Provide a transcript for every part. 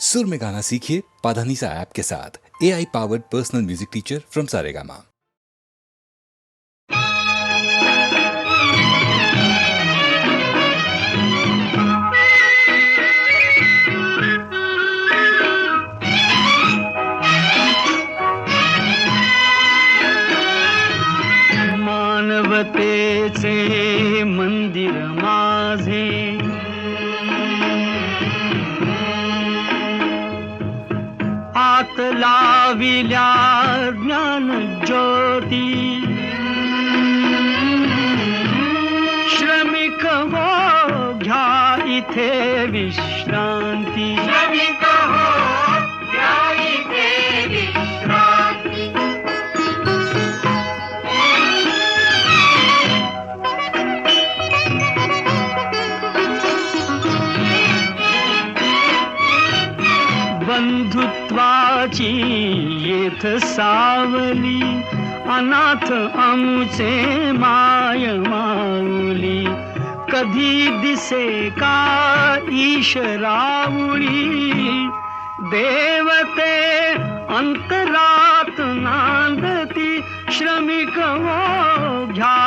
सुर में गाना सीखिए पाधानीसा ऐप के साथ। AI powered personal music teacher from Saregama. मानवतेचे मंदिर माझे, आत लाविल्या ज्ञान ज्योती, श्रमिक हो घ्या इथे विश्रांती, श्रमिक हो घ्या इथे विश्रांती। बंधुत्वाची येथ सावली, अनाथ आमुचे माय माऊली, कधी दिसे का ईशरावळी, देवते अंतरात नांदती, श्रमिक हो घ्या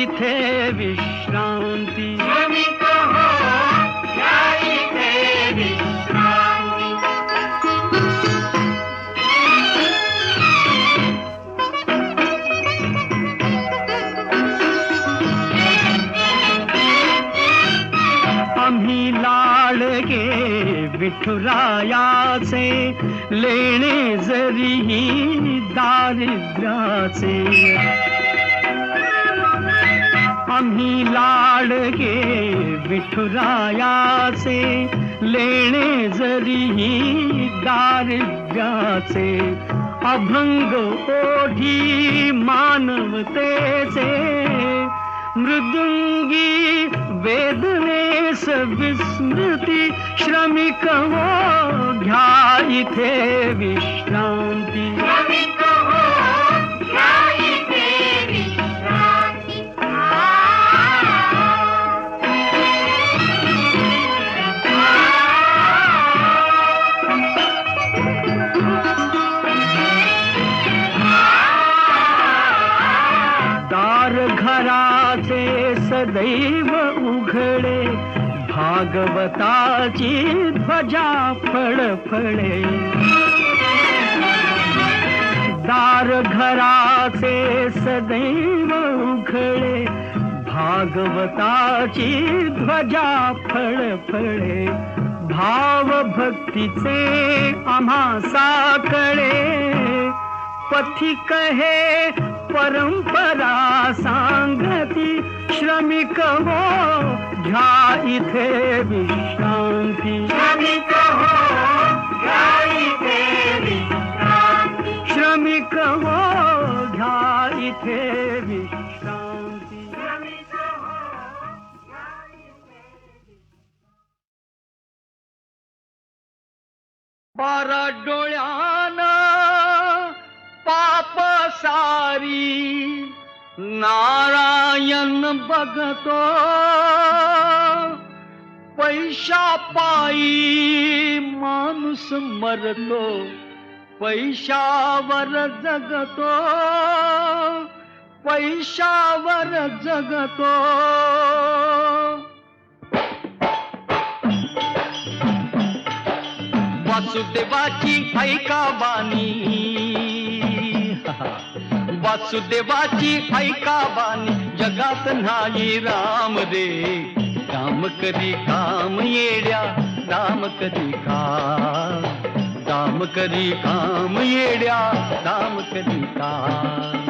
इथे विश्रांती, श्रमिक हो घ्या इथे विश्रांती। आम्ही लाडके विठुरायाचे, लेणे जरीही दारिद्र्याचे, आम्ही लाडके विठुरायाचे, लेणे जरीही दारिद्र्याचे, अभंग ओढी मानवतेचे, मृदुंगी वेदनेस विस्मृती, श्रमिक हो घ्या इथे विश्रांती, श्रमिक हो घ्या इथे विश्रांती। दार घराचे सदैव उघडे, भागवताची ध्वजा फळफळे, दार घराचे सदैव उघडे, भागवताची ध्वजा फळफळे, भाव भक्तीचे आम्हा साकळे, पथिक हे परंपरा सांगती, श्रमिक हो घ्या इथे विश्रांती, श्रमिक हो घ्या इथे विश्रांती, श्रमिक हो घ्या इथे विश्रांती, श्रमिक हो घ्या इथे। बारा डोळ्यानं पाप सारी नारायण बघतो, पैशा पायी माणूस मरतो, पैशावर जगतो, पैशावर जगतो। वासुदेवाची ऐका बानी, वासुदेवाची ऐका बानी, जगात नाही राम रे, राम करी काम येड्या, राम करी काम, राम करी काम येड्या, राम करी काम।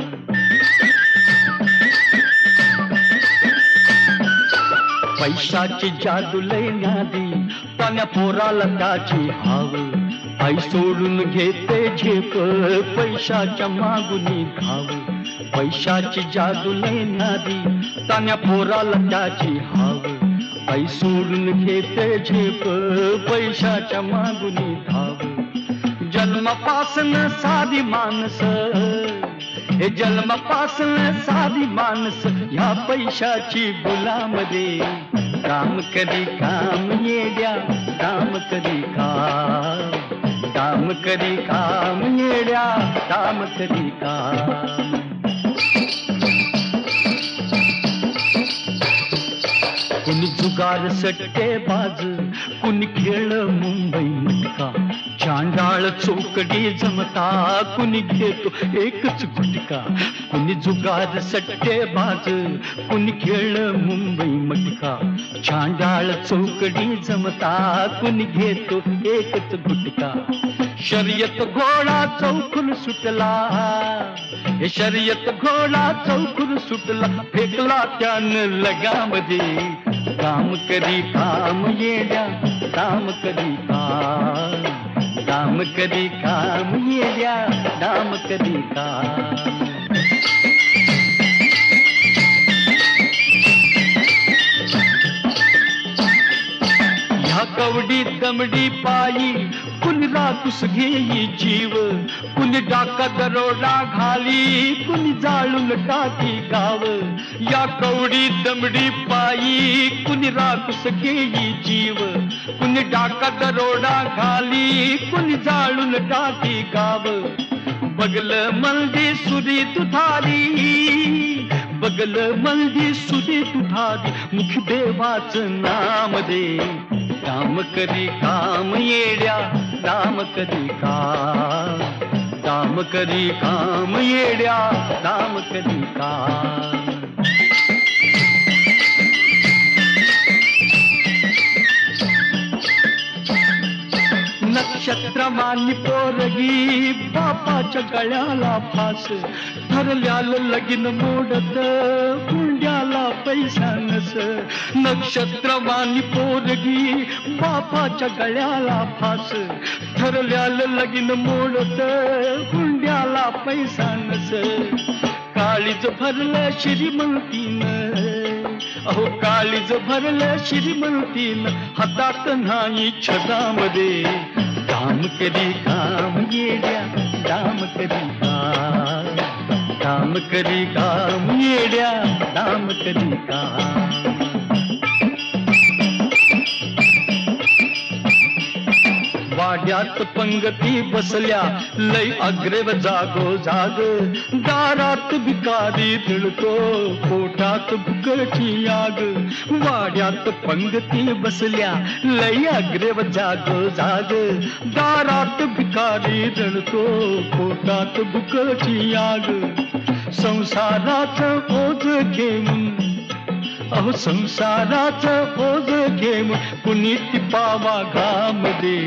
पैशाची जादू लय न्यादी, पाण्या पोराला त्याची हाव, आई सोडून घेते झेप, पैशाच्या मागुनी धाव, पैशाची जादू लय न्यादी, तान्या पोराला त्याची हाव, आई सोडून घेते झेप, पैशाच्या मागुनी धाव। जन्मापासून साधी माणस, हे जन्मापासून साधी माणस, ह्या पैशाची गुलाम रे, काम कधी काम येड्या, काम कधी काम। काम करी काम येड्या काम करी काम. कुणी जुगार सट्टेबाज, कुणी खेळ मुंबई मटका, चांडाळ चौकडी जमता कुणी घेतो एकच गुटका. कुणी जुगार सट्टेबाज, कुणी खेळ मुंबई मटका, चांडाळ चौकडी जमता कुणी घेतो एकच गुटका. शर्यत घोडा चौकून सुटला, हे शर्यत घोडा चौकून सुटला, फेकला त्यानं लगामध्ये. काम करी काम येड्या काम करी काम, काम करी काम येड्या काम करी काम. ह्या कवडी दमडी पायी कुणी रातूस घेई जीव, कुणी डाका दरोडा घाली, कुणी जाळून टाकी गाव. या कवडी दमडी पायी कुणी रातूस घेई जीव, कुणी डाका दरोडा घाली, कुणी जाळून टाकी गाव. बगल मलदी सुरी तुधारी, बगल मलदी सुरी तुधारी, मुख देवाचं नाम दे. काम करी काम येड्या काम करी काम, काम करी काम येड्या काम करी काम. नक्षत्रमानी पोरगी बापाच्या गळ्याला फास, ठरल्यालं लगीन मोडत हुंड्याला पैसा नस. नक्षत्रमानी पोरगी बापाच्या गळ्याला फास, ठरल्यालं लगीन मोडत हुंड्याला पैसा नस. काळीज भरलं श्रीमंतीनं, अहो काळीज भरलं श्रीमंतीनं, हातात नाही छदामध्ये. काम करी काम येड्या काम करी काम, काम करी काम येड्या काम करी काम. वाड्यात पंगती बसल्या लय अग्रेव जागो जाग, दारात भिकारी धुळतो पोटात भुकची आग. वाड्यात पंगती बसल्या लय अग्रेव जागो जाग, दारात भिकारी धुळतो पोटात भुकची आग. संसाराचं ओझ घेऊन, अहो संसाराचं ओझ घेऊन कुणी टिपावा घाम दे.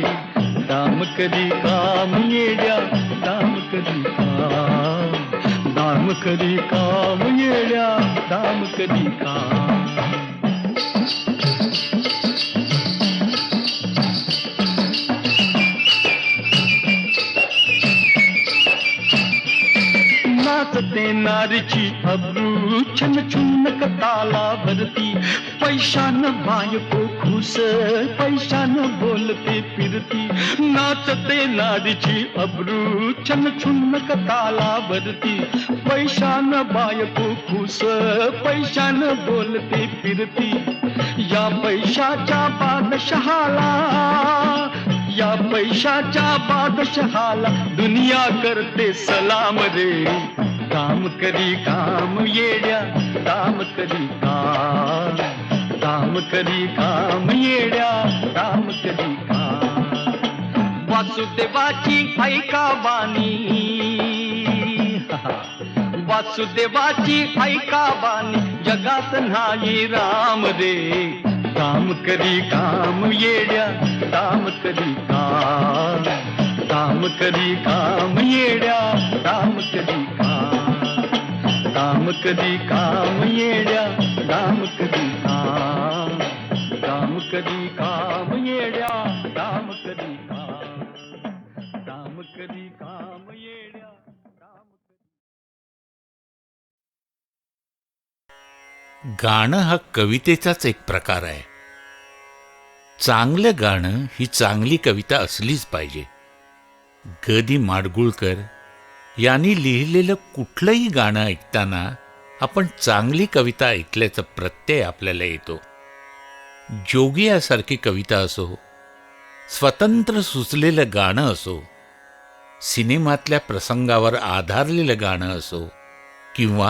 काम करी काम येड्या काम करी काम, काम करी काम येड्या काम करी काम. नाचते नारीची अब्रू छन छुन्न ताला भरती, पैशानं बायको खुश पैशानं बोलते फिरती. नाचते नारीची अब्रू छन छुन्न ताला भरती, पैशानं बायको खुश पैशानं बोलते फिरती. या पैशाच्या बादशहाला, या पैशाच्या बादशहाला दुनिया करते सलाम रे. काम करी काम येड्या काम करी काम, काम करी काम येड्या काम करी काम. वासुदेवाची ऐका बानी, वासुदेवाची ऐका बानी, जगात नाही राम रे. काम करी काम येड्या काम करी काम, काम करी काम येड्या काम करी काम, काम करी काम येड्या काम करी काम, काम करी काम येड्या काम करी काम, काम करी काम येड्या काम करी. गाणं हा कवितेचाच एक प्रकार आहे. चांगलं गाणं ही चांगली कविता असलीच पाहिजे. ग दी माडगुळकर यांनी लिहिलेलं कुठलंही गाणं ऐकताना आपण चांगली कविता ऐकल्याचा प्रत्यय आपल्याला येतो. जोगियासारखी कविता असो, स्वतंत्र सुचलेलं गाणं असो सिनेमातल्या प्रसंगावर आधारलेलं गाणं असो किंवा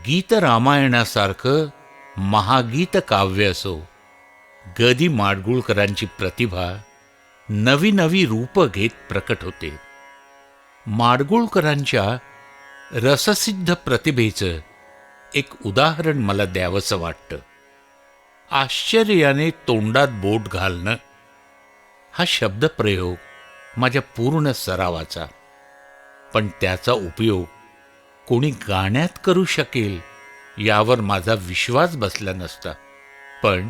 गीत रामायणासारखं महागीत काव्य असो, ग दी माडगूळकरांची प्रतिभा नवी नवी रूप घेत प्रकट होते. माडगूळकरांच्या रससिद्ध प्रतिभेचं एक उदाहरण मला द्यावंसं वाटतं. आश्चर्याने तोंडात बोट घालणं हा शब्दप्रयोग माझ्या पूर्ण सरावाचा, पण त्याचा उपयोग कोणी गाण्यात करू शकेल यावर माझा विश्वास बसला नसता. पण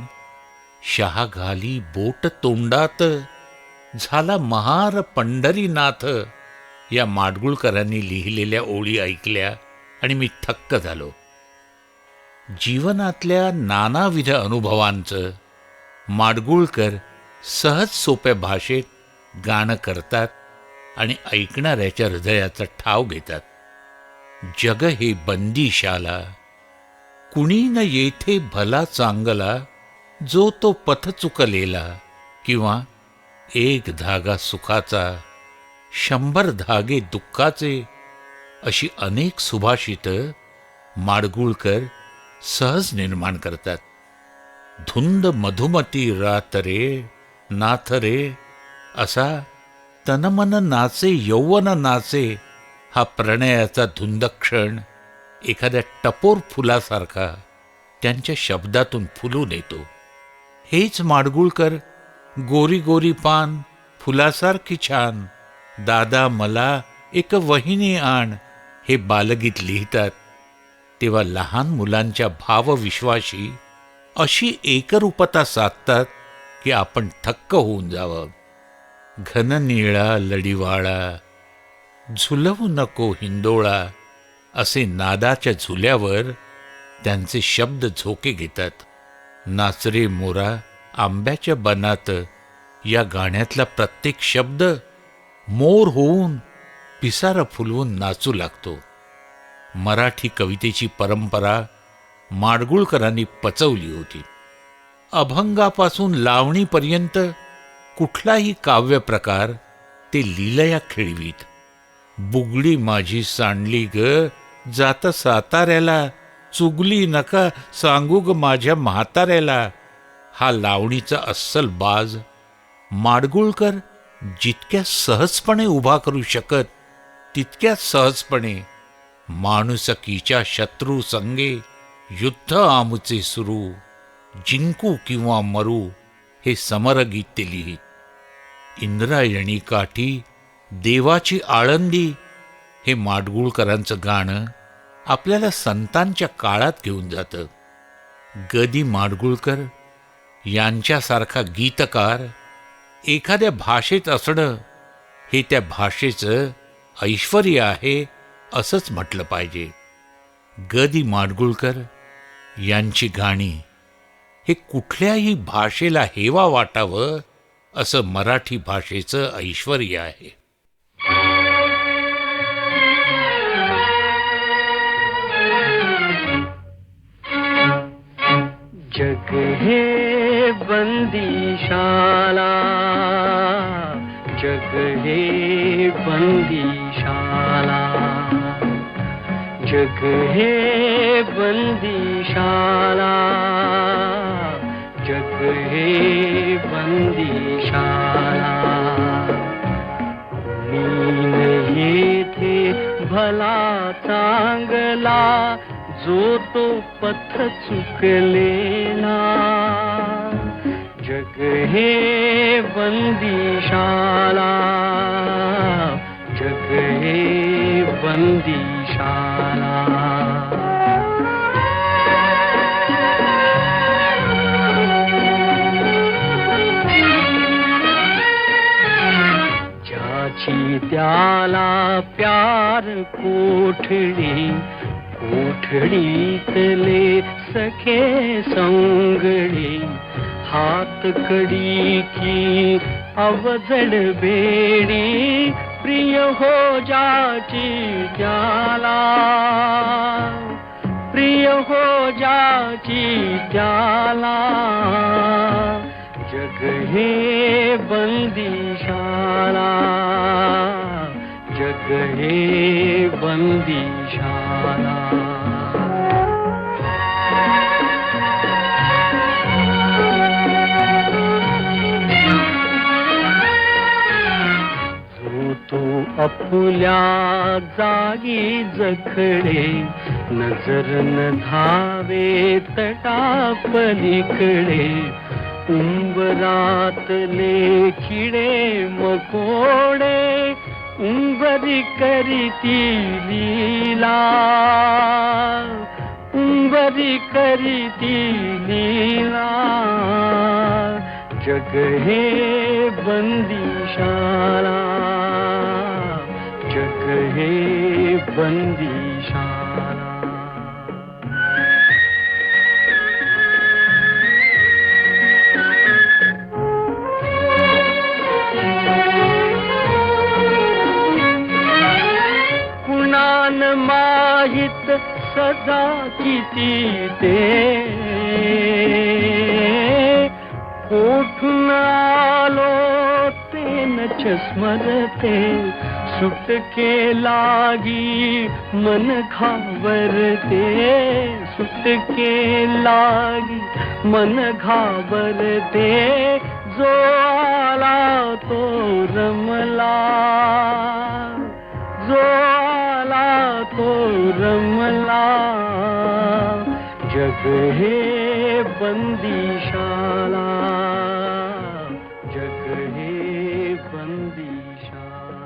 शहा घाली बोट तोंडात, झाला महार पंढरीनाथ या माडगूळकरांनी लिहिलेल्या ओळी ऐकल्या आणि मी थक्क झालो. जीवनातल्या नानाविध अनुभवांचं माडगूळकर सहज सोप्या भाषेत गाणं करतात आणि ऐकणाऱ्याच्या हृदयाचा ठाव घेतात. जग हे बंदीशाला, कुणी न येथे भला चांगला, जो तो पथ चुकलेला, किंवा एक धागा सुखाचा, 100 धागे दुःखाचे, अशी अनेक सुभाषितं माडगूळकर सहज निर्माण करतात. धुंद मधुमती रात रे नाथ रे, असा तनमन नाचे यौवन नाचे हा प्रणयाचा धुंद क्षण एखाद्या टपोर फुलासारखा त्यांच्या शब्दातून फुलून येतो. हेच माडगूळकर गोरी गोरी पान फुलासारखी छान, दादा मला एक वहिनी आण हे बालगीत लिहितात, तेव्हा लहान मुलांच्या भावविश्वाशी अशी एकरूपता साधतात की आपण थक्क होऊन जावं. घन निळा लढीवाळा, झुलवू नको हिंदोळा, असे नादाच्या झुल्यावर त्यांचे शब्द झोके घेतात. नाचरे मोरा आंब्याच्या बनात या गाण्यातला प्रत्येक शब्द मोर होऊन पिसारा फुलवून नाचू लागतो. मराठी कवितेची परंपरा माडगूळकरांनी पचवली होती. अभंगापासून लावणीपर्यंत कुठलाही काव्य प्रकार ते लीलया खेळवीत. बुगडी माझी सांडली ग जाता साताऱ्याला, चुगली नका सांगू ग माझ्या म्हाताऱ्याला, हा लावणीचा अस्सल बाज माडगूळकर जितक्या सहजपणे उभा करू शकत तितक्याच सहजपणे माणुसकीच्या शत्रू संगे युद्ध आमुचे सुरू, जिंकू किंवा मरू हे समरगीत ते लिहित. इंद्रायणी काठी देवाची आळंदी हे माडगूळकरांचं गाणं आपल्याला संतांच्या काळात घेऊन जातं. ग दी माडगूळकर यांच्यासारखा गीतकार एखाद्या भाषेत असणं हे त्या भाषेचं ऐश्वर्य आहे असंच म्हटलं पाहिजे. ग दी माडगूळकर यांची गाणी हे कुठल्याही भाषेला हेवा वाटावं असं मराठी भाषेचं ऐश्वर्य आहे. जग हे बंदीशाला, जग हे बंदीशाला, जग हे बंदीशाला, जग हे बंदीशाला. कुणी न येथे भला चांगला, जो तो पथ चुकलेला. जग हे बंदीशाला, जग हे बंदीशाला. ज्याची त्याला प्यार कोठडी, कोठडीतले सखे संगडी, हात कडी की अवजड बेडी, प्रिय हो जाची त्याला, प्रिय हो जाची त्याला. जग हे बंदीशाला, जग हे बंदिशाला. जो तो आपल्या जागी जखडे, नजर न धावे तटापलीकडे. उंबरातले किडे मकोडे उंबरी करीती लीला, उंबरी करीती लीला. जग हे बंदिशाला, जग हे बंदिशाला. कुणान माहित सदा किती ते, कोठून आलो ते नच स्मरते. सुटके लागी मन घाबरते, सुटके लागी मन घाबरते. जो आला तो रमला, जो आला तो रमला. जग हे बंदिशाला, जग हे बंदिशाला.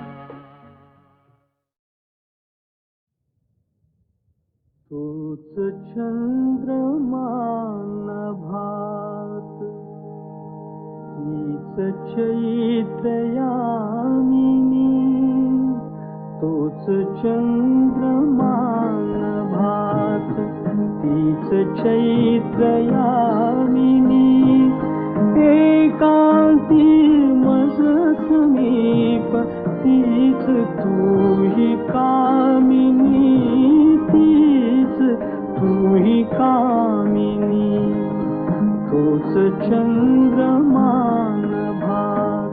तोच चंद्रमान भात, तीच चैत्रयामिनी. तोच चंद्रमान भात, तीच चैत्रयामिनी. एकांती मज समीप, तीच तूही कामिनी, तीच तूही कामिनी. तोच चंद्रमान भात.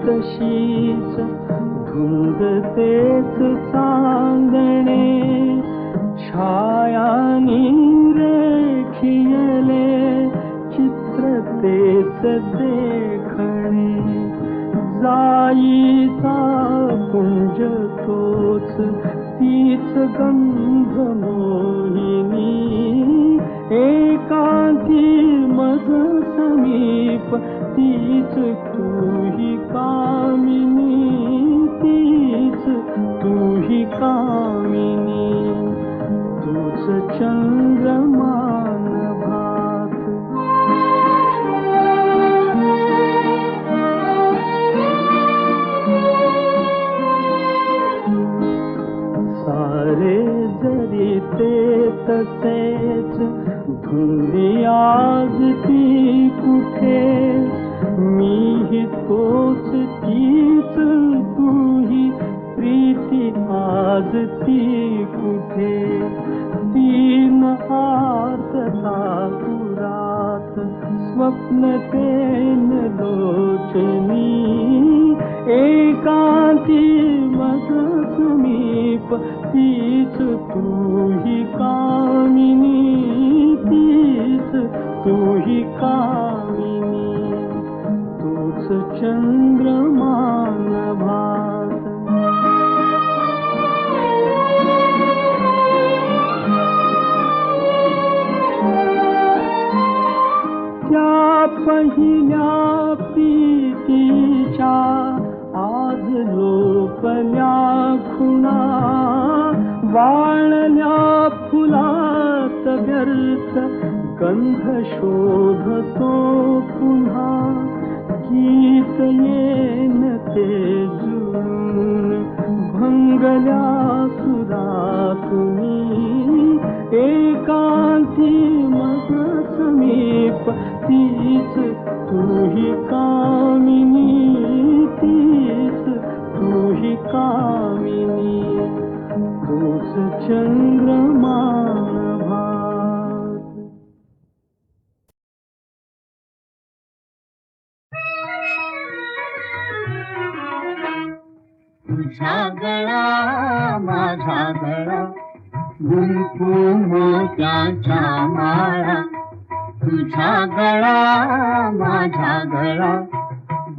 तशीच धुंद तेच चांदणे, छायानी रेखियले चित्र तेच देखणे. जाईचा कुंज तोच, तीच गंध मोहिनी. एकांती मज समीप, तीच तूही कामिनी, तीच तूही कामिनी. तूच चंद्रमान भात. सारे जरी ते तसेच, धुंदी आज ती कुठे. मीही तोच तीच तूही, प्रीती आज ती कुठे. तीन आर्तता पुरात, स्वप्न तेन लोचनी. एकांती मज समीप, तीच तूही कामिनी, तीच तूही कामिनी. तूच चंद्रमान भात. त्या पहिल्या प्रीतीच्या आज लोपल्या खुणा. वाळल्या फुलात व्यर्थ गंध शोधतो पुन्हा. गीत येन ते जुळून भंगल्या सुरातुनी. एकांती मज समीप, तीच तूही कामिनी, तीच तूही कामिनी. तूच चंद्रमा गुंफू मोत्याच्या माळा तुझा गळा माझा गळा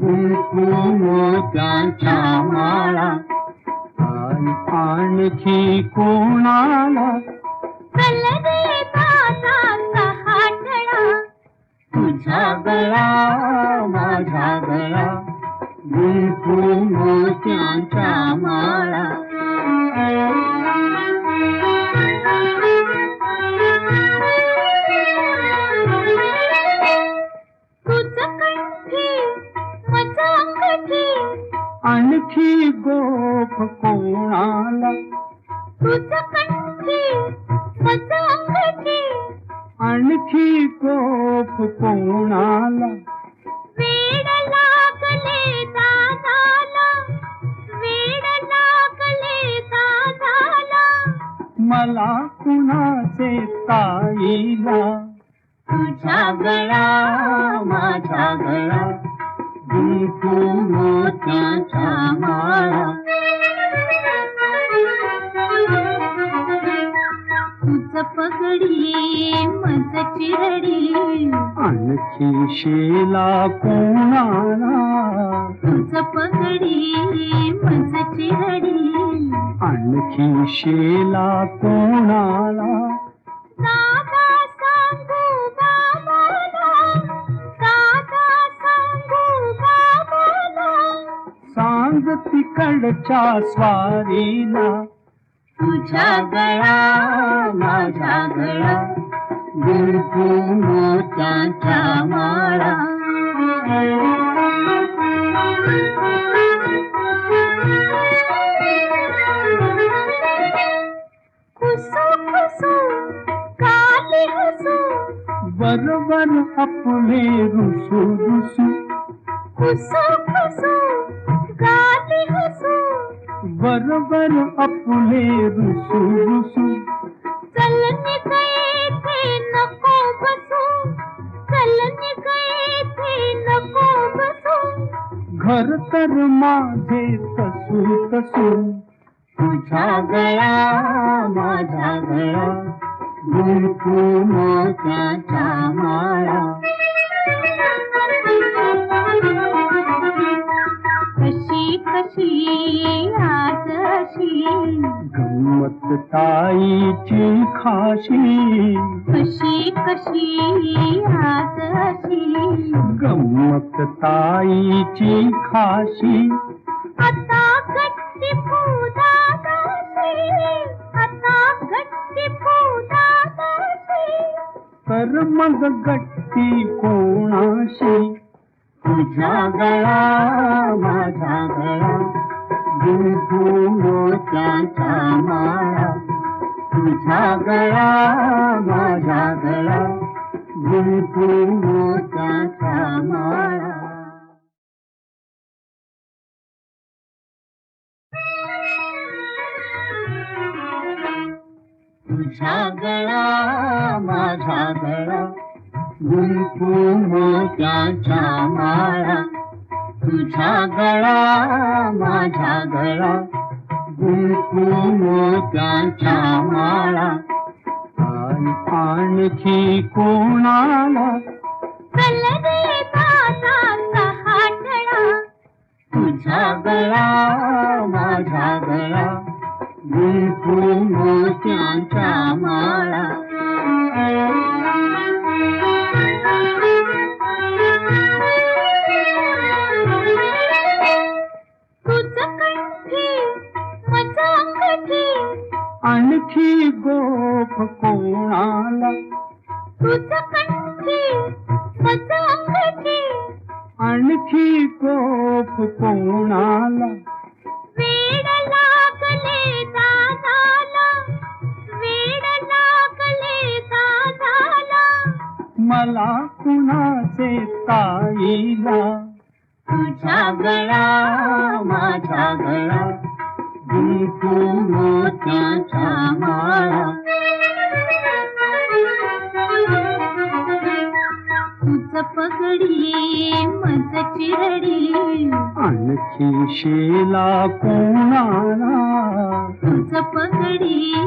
गुंफू मोत्याच्या माळा आणखी कोणाला चल रे दादाचा हातळा तुझा गळा माझा गळा गुंफू मोत्याच्या माळा तुझं कंठी माझं अंगठी आणखी गोफ कोणाला तुझं कंठी माझं अंगठी आणखी गोफ कोणाला वेड लागले दादाला वेड लागले दादाला मला कुणाचे ताईला तुझा गळा माझा गळा गुंफू मोत्याच्या माळा तुझं पगडी मज चिरडी आणखी शेला कोणाला तुझं पगडी मज चिरडी आणखी शेला कोणाला दादा सांगू बाबाला दादा सांगू बाबाला सांग तिकडच्या स्वारीला तुझा गळा माझा गळा गुंफू मोत्याच्या माळा खुसू खुसू काली हसू बरोबर आपले रुसू रुसू खुसू खुसू काली हसू बरोबर आपले रुसू रुसू चल निघे थे नको बसू चल निघे थे नको बसू घर तर माझे तसू तसू तुझा गळा माझा गळा गुंफू मोत्याच्या माळा कशी कशी आज अशी गंमत ताईची खाशी कशी कशी आज अशी गंमत ताईची खाशी आता गट्टी फुदादाशी आता गट्टी फुदादाशी तर मग गट्टी कोणाशी तुझा गळा माझा गळा गुंफू मोत्याच्या माळा तुझा गळा माझा गळा गुंफू मोत्याच्या माळा तुझा गळा माझा गळा गुंफू मोत्याच्या माळा तुझा गळा माझा गळा गुंफू मोत्याच्या माळा आणखी कोणाला चल रे दादाचा हातळा तुझा गळा माझा गळा गुंफू मोत्याच्या माळा तुझं कंठी माझं अंगठी आणखी गोफ कोणाला तुझं कंठी माझं अंगठी आणखी गोफ कोणाला वेड लागले दादाला वेड लागले दादाला मला कुणाचे ताईला तुझा गळा माझा गळा गुंफू मोत्याच्या माळा तुझं पगडी मज चिरडी आणखी शेला कोणाला तुझं पगडी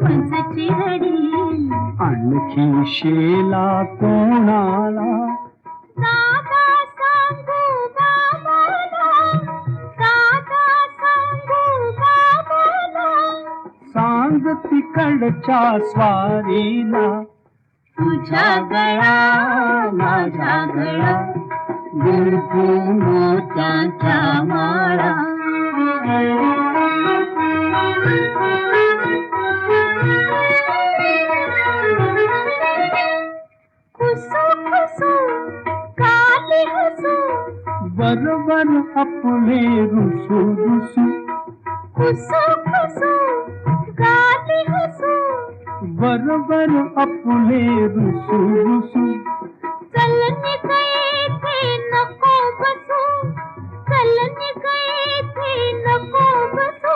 मजची हडी आणखी शेला कोणाला दादा सांगू बाबाला दादा सांगू बाबाला सांग तिकडच्या स्वारीला तुझ्या गळा माझ्या गळा गुंफू मोत्याच्या माळा खुसू खुसू काली हसू बरोबर आपले रुसू रुसू खुसू खुसू काली हसू बरोबर आपले रुसू रुसू चल निघे थे नको बसू चल निघे थे नको बसू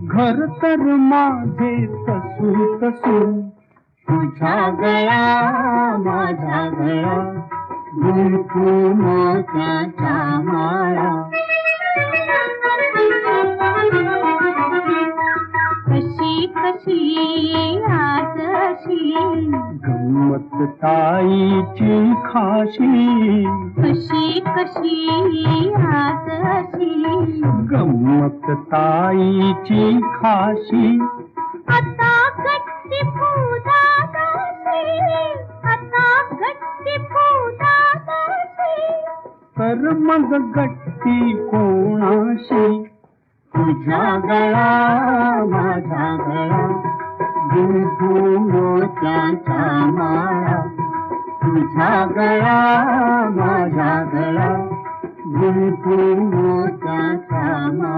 घर तर माझे तसू तसू तुझ्या गळा माझ्या गळा गुंफू मोत्याच्या माळा कशी कशी आज अशी गंमत ताईची खाशी कशी कशी आज अशी गंमत ताईची खाशी आता गट्टी फुदादाशी आता गट्टी फुदादाशी तर मग गट्टी कोणाशी तुझ्या गळा माझ्या गळा गुंफू मोत्याच्या माळा तुझ्या गळा माझ्या गळा गुंफू मोत्याच्या माळा